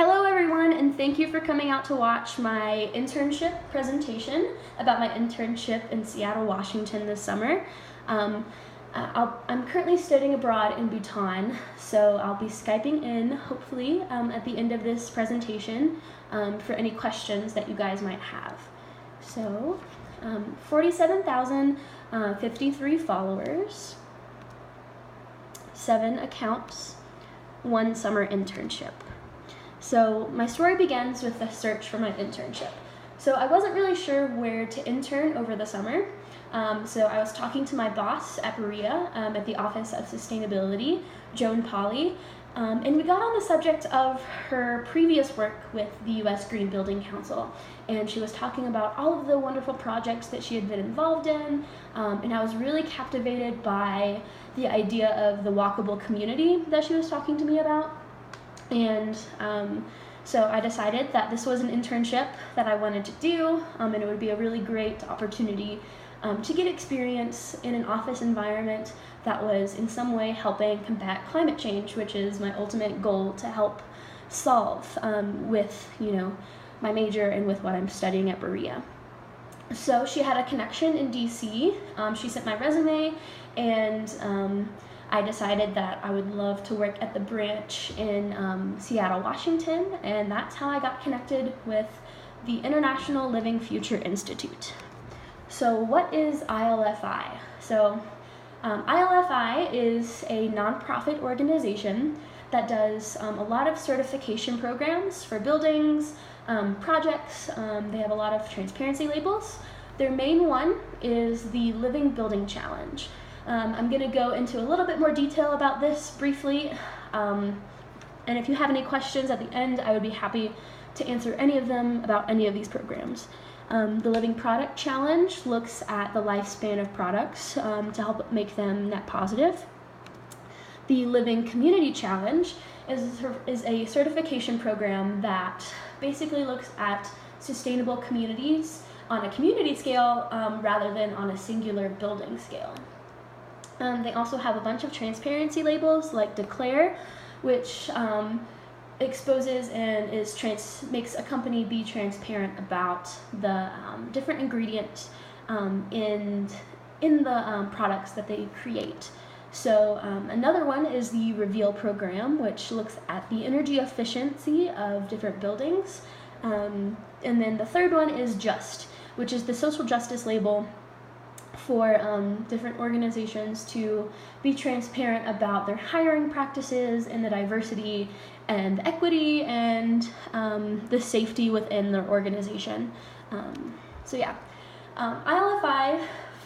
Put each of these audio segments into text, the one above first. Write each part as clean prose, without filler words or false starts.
Hello everyone, and thank you for coming out to watch my internship presentation about my internship in Seattle, Washington this summer. I'm currently studying abroad in Bhutan, so I'll be Skyping in, hopefully, at the end of this presentation for any questions that you guys might have. So, 47,053 followers, 7 accounts, 1 summer internship. So my story begins with the search for my internship. So I wasn't really sure where to intern over the summer. So I was talking to my boss at Berea at the Office of Sustainability, Joan Polly, and we got on the subject of her previous work with the U.S. Green Building Council. And she was talking about all of the wonderful projects that she had been involved in, and I was really captivated by the idea of the walkable community that she was talking to me about. And so I decided that this was an internship that I wanted to do, and it would be a really great opportunity to get experience in an office environment that was in some way helping combat climate change, which is my ultimate goal to help solve with, my major and with what I'm studying at Berea. So she had a connection in DC. She sent my resume, and I decided that I would love to work at the branch in Seattle, Washington, and that's how I got connected with the International Living Future Institute. So what is ILFI? So ILFI is a nonprofit organization that does a lot of certification programs for buildings, projects. They have a lot of transparency labels. Their main one is the Living Building Challenge. I'm going to go into a little bit more detail about this briefly, and if you have any questions at the end, I would be happy to answer any of them about any of these programs. The Living Product Challenge looks at the lifespan of products to help make them net positive. The Living Community Challenge is a certification program that basically looks at sustainable communities on a community scale rather than on a singular building scale. They also have a bunch of transparency labels like Declare, which exposes and makes a company be transparent about the different ingredients in the products that they create. So another one is the Reveal program, which looks at the energy efficiency of different buildings. And then the third one is Just, which is the social justice label for different organizations to be transparent about their hiring practices and the diversity and the equity and the safety within their organization. ILFI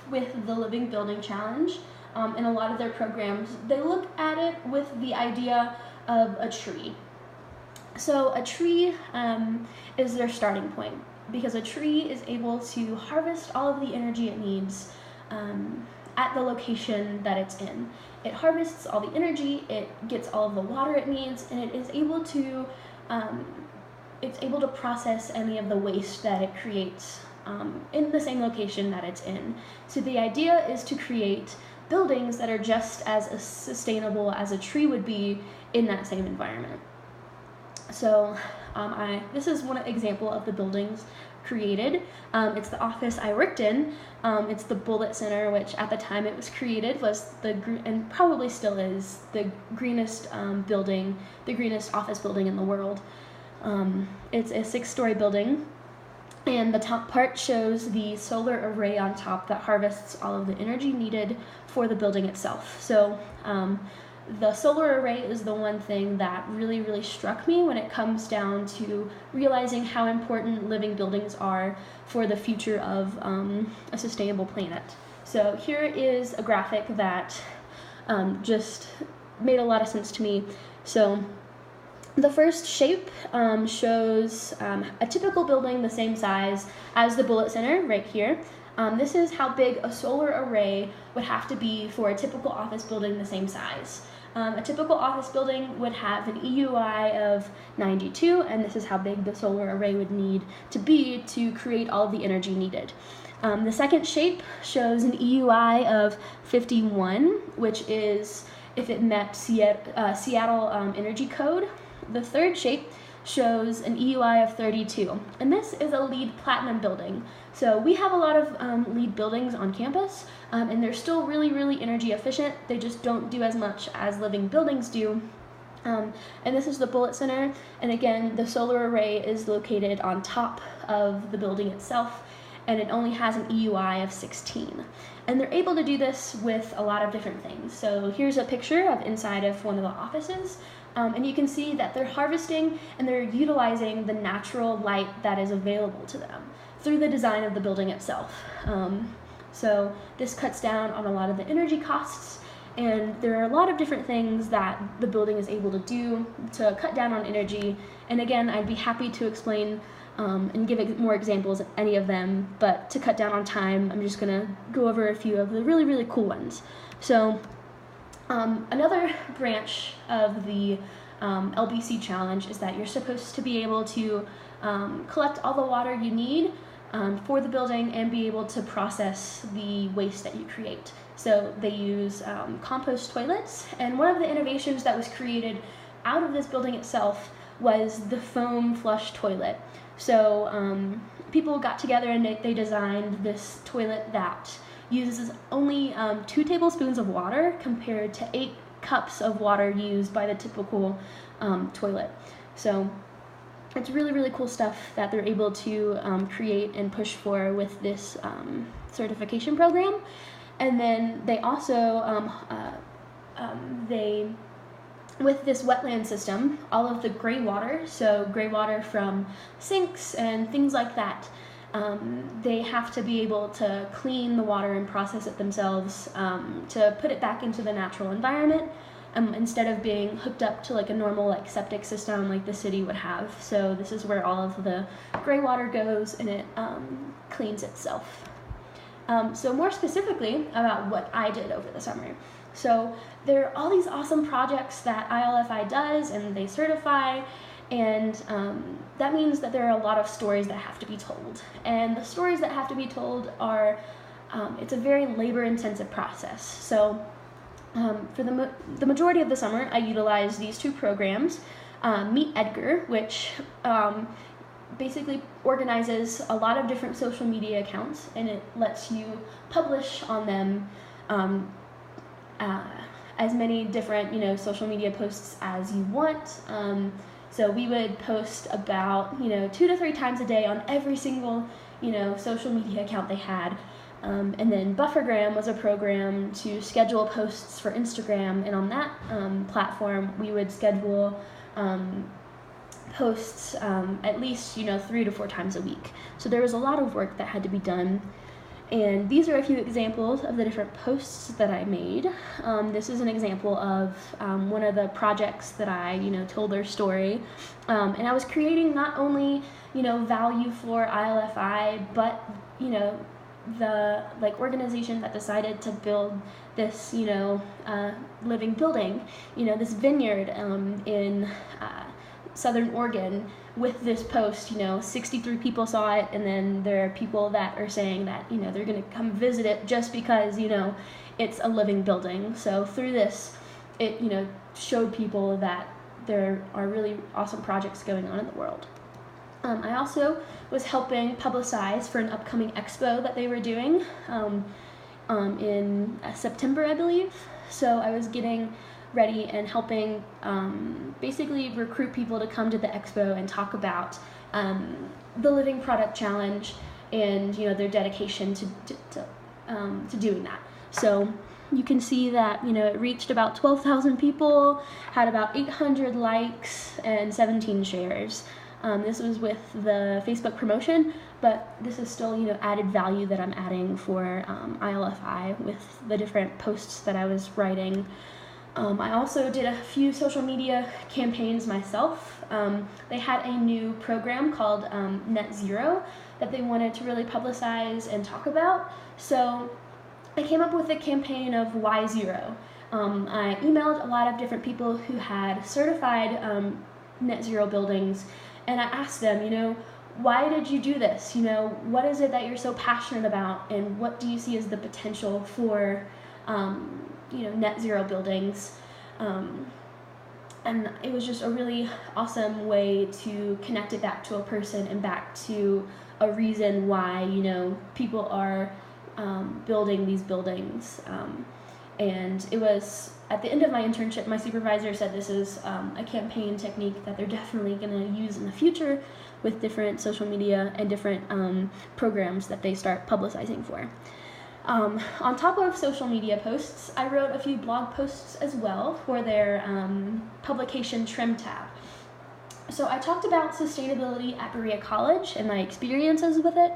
with the Living Building Challenge and a lot of their programs, they look at it with the idea of a tree. So a tree is their starting point, because a tree is able to harvest all of the energy it needs at the location that it's in. It harvests all the energy, it gets all of the water it needs, and it is able to process any of the waste that it creates in the same location that it's in. So the idea is to create buildings that are just as sustainable as a tree would be in that same environment. So this is one example of the buildings created. It's the office I worked in. It's the Bullitt Center, which at the time it was created was and probably still is, the greenest building, the greenest office building in the world. It's a 6-story building, and the top part shows the solar array on top that harvests all of the energy needed for the building itself. So the solar array is the one thing that really, really struck me when it comes down to realizing how important living buildings are for the future of a sustainable planet. So here is a graphic that just made a lot of sense to me. So the first shape shows a typical building the same size as the Bullitt Center right here. This is how big a solar array would have to be for a typical office building the same size. A typical office building would have an EUI of 92, and this is how big the solar array would need to be to create all of the energy needed. The second shape shows an EUI of 51, which is if it met Seattle Energy Code. The third shape shows an EUI of 32, and this is a LEED Platinum building. So we have a lot of LEED buildings on campus, and they're still really, really energy efficient. They just don't do as much as living buildings do. And this is the Bullitt Center, and again, the solar array is located on top of the building itself, and it only has an EUI of 16. And they're able to do this with a lot of different things. So here's a picture of inside of one of the offices, and you can see that they're harvesting and they're utilizing the natural light that is available to them through the design of the building itself. So this cuts down on a lot of the energy costs, and there are a lot of different things that the building is able to do to cut down on energy. And again, I'd be happy to explain and give more examples of any of them, but to cut down on time, I'm just gonna go over a few of the really, really cool ones. So another branch of the LBC challenge is that you're supposed to be able to collect all the water you need for the building and be able to process the waste that you create. So they use compost toilets, and one of the innovations that was created out of this building itself was the foam flush toilet. So people got together and they designed this toilet that uses only 2 tablespoons of water compared to 8 cups of water used by the typical toilet. So it's really, really cool stuff that they're able to create and push for with this certification program. And then they also, with this wetland system, all of the gray water, so gray water from sinks and things like that, they have to be able to clean the water and process it themselves to put it back into the natural environment instead of being hooked up to like a normal septic system like the city would have. So this is where all of the gray water goes and it cleans itself. So more specifically about what I did over the summer. So there are all these awesome projects that ILFI does and they certify, and that means that there are a lot of stories that have to be told. And the stories that have to be told are, it's a very labor-intensive process. So for the majority of the summer, I utilized these 2 programs, Meet Edgar, which basically organizes a lot of different social media accounts, and it lets you publish on them as many different social media posts as you want. So we would post about 2 to 3 times a day on every single social media account they had. And then Buffergram was a program to schedule posts for Instagram, and on that platform we would schedule posts at least 3 to 4 times a week. So there was a lot of work that had to be done, and these are a few examples of the different posts that I made. This is an example of one of the projects that I told their story, and I was creating not only value for ILFI, but the organization that decided to build this living building, this vineyard in Southern Oregon. With this post, 63 people saw it, and then there are people that are saying that they're going to come visit it just because it's a living building. So through this, it showed people that there are really awesome projects going on in the world. I also was helping publicize for an upcoming expo that they were doing in September, I believe. So I was getting ready and helping basically recruit people to come to the expo and talk about the Living Product Challenge and their dedication to doing that. So you can see that it reached about 12,000 people, had about 800 likes and 17 shares. This was with the Facebook promotion, but this is still added value that I'm adding for ILFI with the different posts that I was writing. I also did a few social media campaigns myself. They had a new program called Net Zero that they wanted to really publicize and talk about. So I came up with a campaign of Why Zero. I emailed a lot of different people who had certified net zero buildings, and I asked them, why did you do this? What is it that you're so passionate about, and what do you see as the potential for net zero buildings? and it was just a really awesome way to connect it back to a person and back to a reason why, people are building these buildings. And it was at the end of my internship, my supervisor said this is a campaign technique that they're definitely going to use in the future with different social media and different programs that they start publicizing for. On top of social media posts, I wrote a few blog posts as well for their publication trim tab. So I talked about sustainability at Berea College and my experiences with it,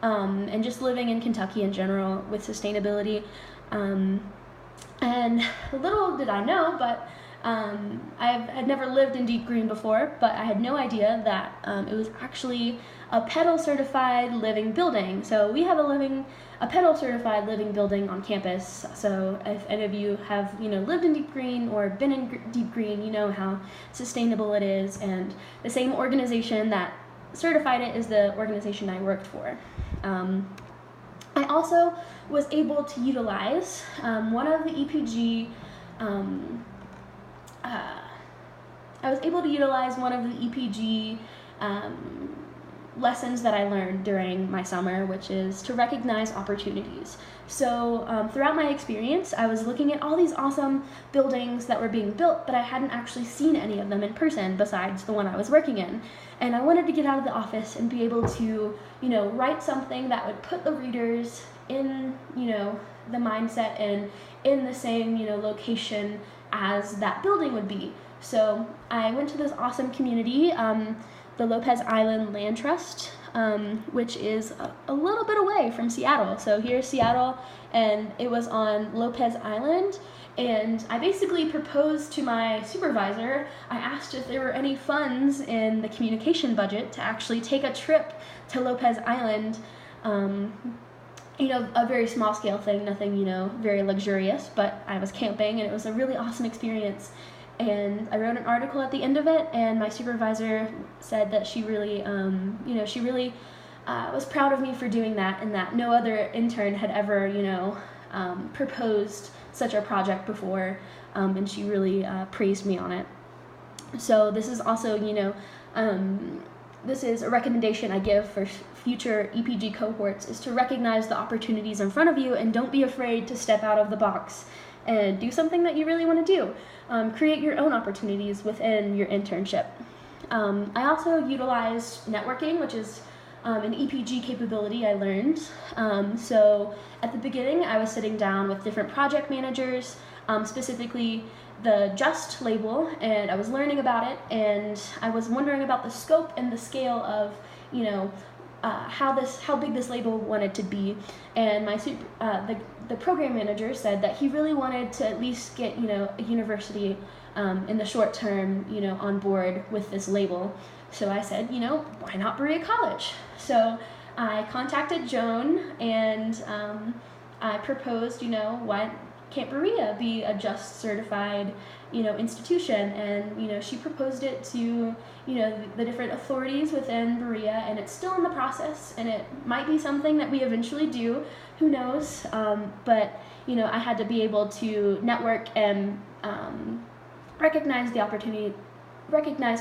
and just living in Kentucky in general with sustainability. And little did I know, but I had never lived in Deep Green before, but I had no idea that it was actually a PEDAL certified living building. So we have a PEDAL certified living building on campus. So if any of you have lived in Deep Green or been in Deep Green, you know how sustainable it is, and the same organization that certified it is the organization I worked for. I also was able to utilize one of the EPG lessons that I learned during my summer, which is to recognize opportunities. So throughout my experience, I was looking at all these awesome buildings that were being built, but I hadn't actually seen any of them in person besides the one I was working in. And I wanted to get out of the office and be able to, write something that would put the readers in, the mindset and in the same, location as that building would be. So I went to this awesome community, the Lopez Island Land Trust, which is a little bit away from Seattle. So here's Seattle, and it was on Lopez Island. And I basically proposed to my supervisor. I asked if there were any funds in the communication budget to actually take a trip to Lopez Island. A very small scale thing, nothing, very luxurious, but I was camping and it was a really awesome experience. And I wrote an article at the end of it, and my supervisor said that she really, was proud of me for doing that, and that no other intern had ever, proposed such a project before, and she really praised me on it. So this is also, this is a recommendation I give for future EPG cohorts, is to recognize the opportunities in front of you and don't be afraid to step out of the box and do something that you really want to do. Create your own opportunities within your internship. I also utilized networking, which is an EPG capability I learned. So at the beginning, I was sitting down with different project managers, specifically the Just label, and I was learning about it, and I was wondering about the scope and the scale of, how big this label wanted to be. And the program manager said that he really wanted to at least get, a university in the short term, on board with this label. So I said, why not Berea College? So I contacted Joan, and I proposed, why can't Berea be a Just certified, institution? And, she proposed it to, the different authorities within Berea, and it's still in the process, and it might be something that we eventually do, who knows? But, I had to be able to network and recognize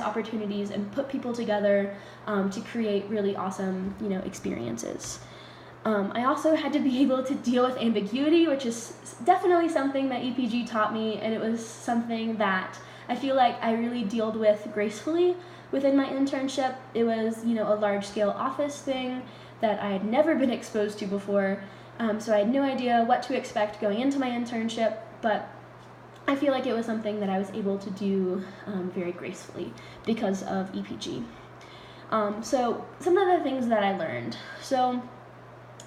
opportunities and put people together to create really awesome, experiences. I also had to be able to deal with ambiguity, which is definitely something that EPG taught me, and it was something that I feel like I really dealt with gracefully within my internship. It was, a large-scale office thing that I had never been exposed to before, so I had no idea what to expect going into my internship, but I feel like it was something that I was able to do very gracefully because of EPG. So some of the things that I learned. So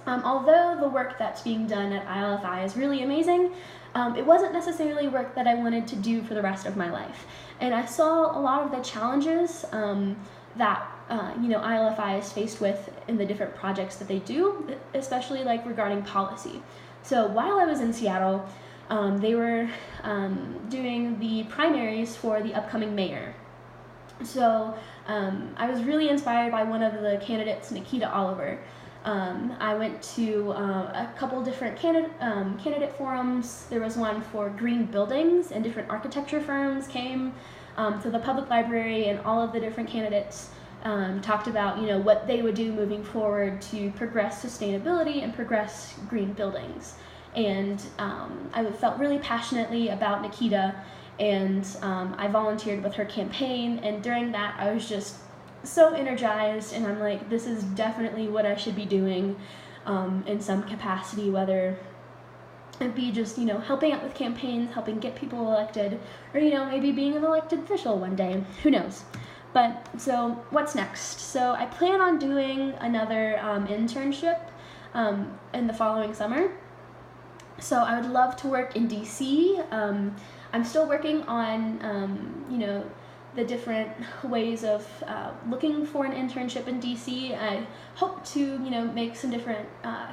although the work that's being done at ILFI is really amazing, it wasn't necessarily work that I wanted to do for the rest of my life. And I saw a lot of the challenges that ILFI is faced with in the different projects that they do, especially like regarding policy. So while I was in Seattle, they were doing the primaries for the upcoming mayor. So I was really inspired by one of the candidates, Nikita Oliver. I went to a couple different candidate forums. There was one for green buildings, and different architecture firms came So the public library and all of the different candidates talked about, what they would do moving forward to progress sustainability and progress green buildings. And I felt really passionately about Nikita, and I volunteered with her campaign, and during that I was just so energized, and I'm like, this is definitely what I should be doing in some capacity, whether it be just, helping out with campaigns, helping get people elected, or, maybe being an elected official one day, who knows. But, so, what's next? So, I plan on doing another internship in the following summer. So, I would love to work in DC. I'm still working on, the different ways of looking for an internship in DC. I hope to, make some different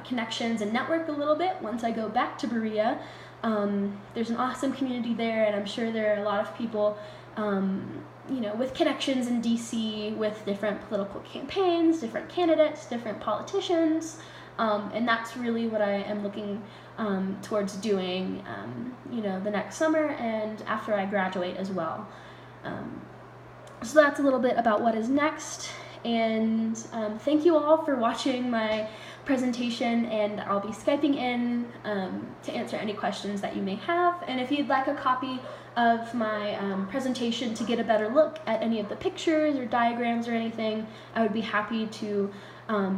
connections and network a little bit once I go back to Berea. There's an awesome community there, and I'm sure there are a lot of people, with connections in DC with different political campaigns, different candidates, different politicians, and that's really what I am looking towards doing, the next summer and after I graduate as well. So that's a little bit about what is next, and thank you all for watching my presentation, and I'll be Skyping in to answer any questions that you may have. And if you'd like a copy of my presentation to get a better look at any of the pictures or diagrams or anything, I would be happy to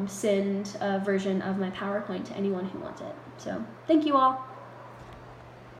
send a version of my PowerPoint to anyone who wants it. So thank you all.